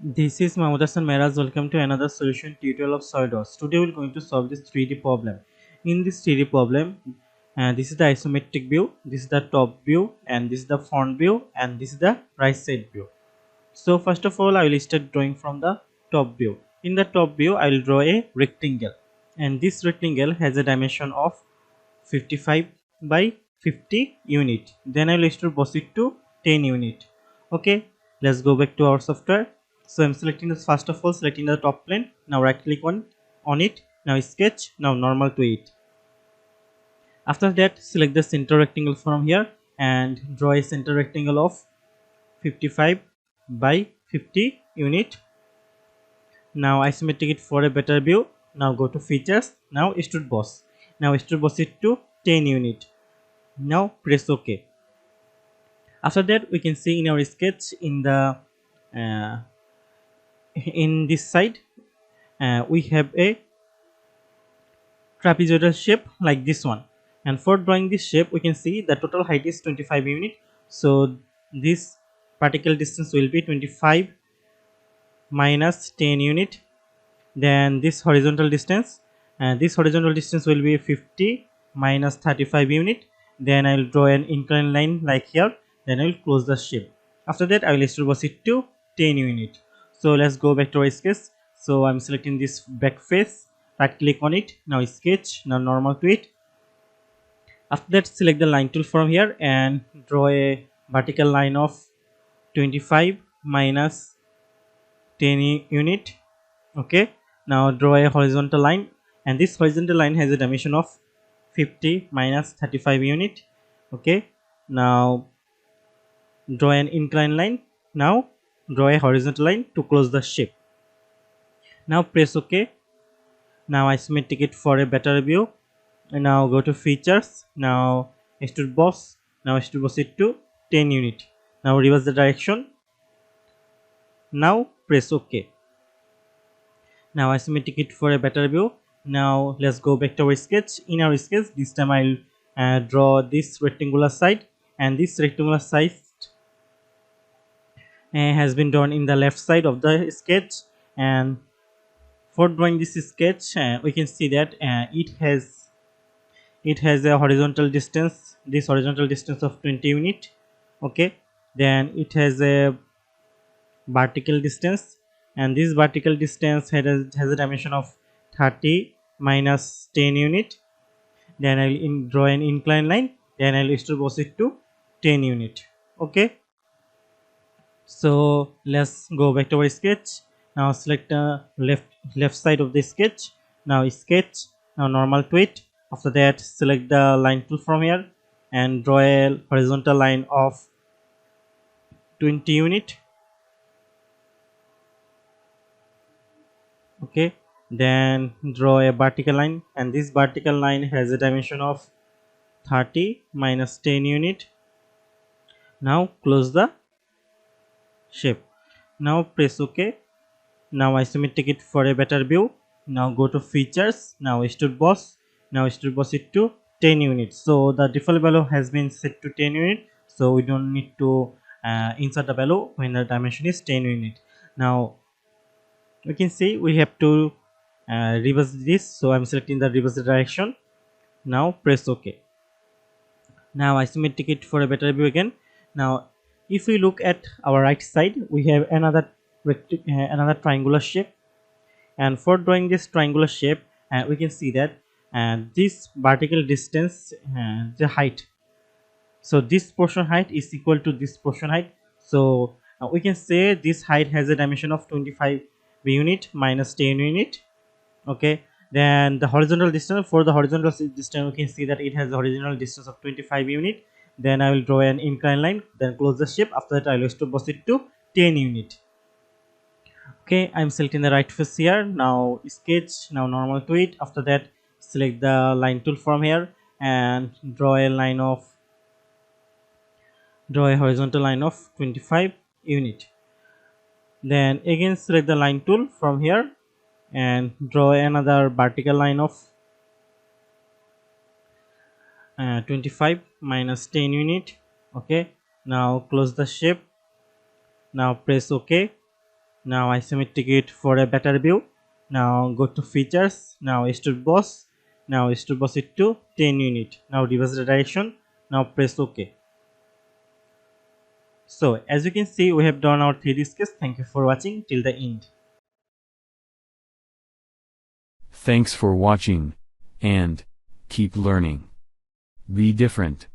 This is Mahmud Meraz. Welcome to another solution tutorial of SolidWorks. Today we are going to solve this 3D problem. In this 3D problem, this is the isometric view, this is the top view, and this is the front view, and this is the right side view. So first of all, I will start drawing from the top view. In the top view, I will draw a rectangle, and this rectangle has a dimension of 55 by 50 unit. Then I will start proceed to 10 unit. Okay, let's go back to our software. So I'm selecting this, first of all selecting the top plane. Now right click on it. Now sketch. Now normal to it. After that, select the center rectangle from here and draw a center rectangle of 55 by 50 unit. Now isometric it for a better view. Now go to features. Now extrude boss. Now extrude boss it to 10 unit. Now press OK. After that, we can see in our sketch in the in this side we have a trapezoidal shape like this one, and for drawing this shape we can see the total height is 25 unit. So this particle distance will be 25 minus 10 unit. Then this horizontal distance will be 50 minus 35 unit. Then I will draw an inclined line like here. Then I will close the shape. After that, I will extrude it to 10 unit. So let's go back to our sketch. So I'm selecting this back face, right click on it. Now sketch. Now normal to it. After that, select the line tool from here and draw a vertical line of 25 minus 10 unit. Okay, now draw a horizontal line, and this horizontal line has a dimension of 50 minus 35 unit. Okay, now draw an inclined line. Now draw a horizontal line to close the shape. Now press OK. Now isometric it for a better view. And now go to features. Now extrude boss. Now extrude boss it to 10 unit. Now reverse the direction. Now press OK. Now isometric it for a better view. Now let's go back to our sketch. In our sketch, this time I'll draw this rectangular side, and this rectangular side has been drawn in the left side of the sketch. And for drawing this sketch, we can see that it has a horizontal distance, this horizontal distance of 20 unit. Okay, then it has a vertical distance, and this vertical distance has a dimension of 30 minus 10 unit. Then I will draw an inclined line. Then I will extrude it to 10 unit. Okay, so let's go back to our sketch. Now select the left side of the sketch. Now sketch. Now normal to it. After that, select the line tool from here and draw a horizontal line of 20 unit. Okay, then draw a vertical line, and this vertical line has a dimension of 30 minus 10 unit. Now close the shape. Now press OK. Now isometric it for a better view. Now go to features. Now extrude boss. Now extrude boss it to 10 units. So the default value has been set to 10 unit. So we don't need to insert the value when the dimension is 10 unit. Now we can see we have to reverse this. So I'm selecting the reverse direction. Now press OK. Now isometric it for a better view again. Now if we look at our right side, we have another triangular shape, and for drawing this triangular shape, we can see that this vertical distance, the height, so this portion height is equal to this portion height. So we can say this height has a dimension of 25 unit minus 10 unit. Okay, then the horizontal distance, for the horizontal distance we can see that it has a horizontal distance of 25 unit. Then I will draw an inclined line, then close the shape. After that, I will extrude it to 10 unit. Okay, I'm selecting the right face here. Now sketch. Now normal to it. After that, select the line tool from here and draw a horizontal line of 25 unit. Then again select the line tool from here and draw another vertical line of 25 minus 10 unit. Okay, now close the shape. Now press OK. Now isometric it for a better view. Now go to features. Now extrude boss. Now extrude boss it to 10 unit. Now reverse the direction. Now press OK. So as you can see, we have done our 3D sketch. Thank you for watching till the end. Thanks for watching, and keep learning. Be different.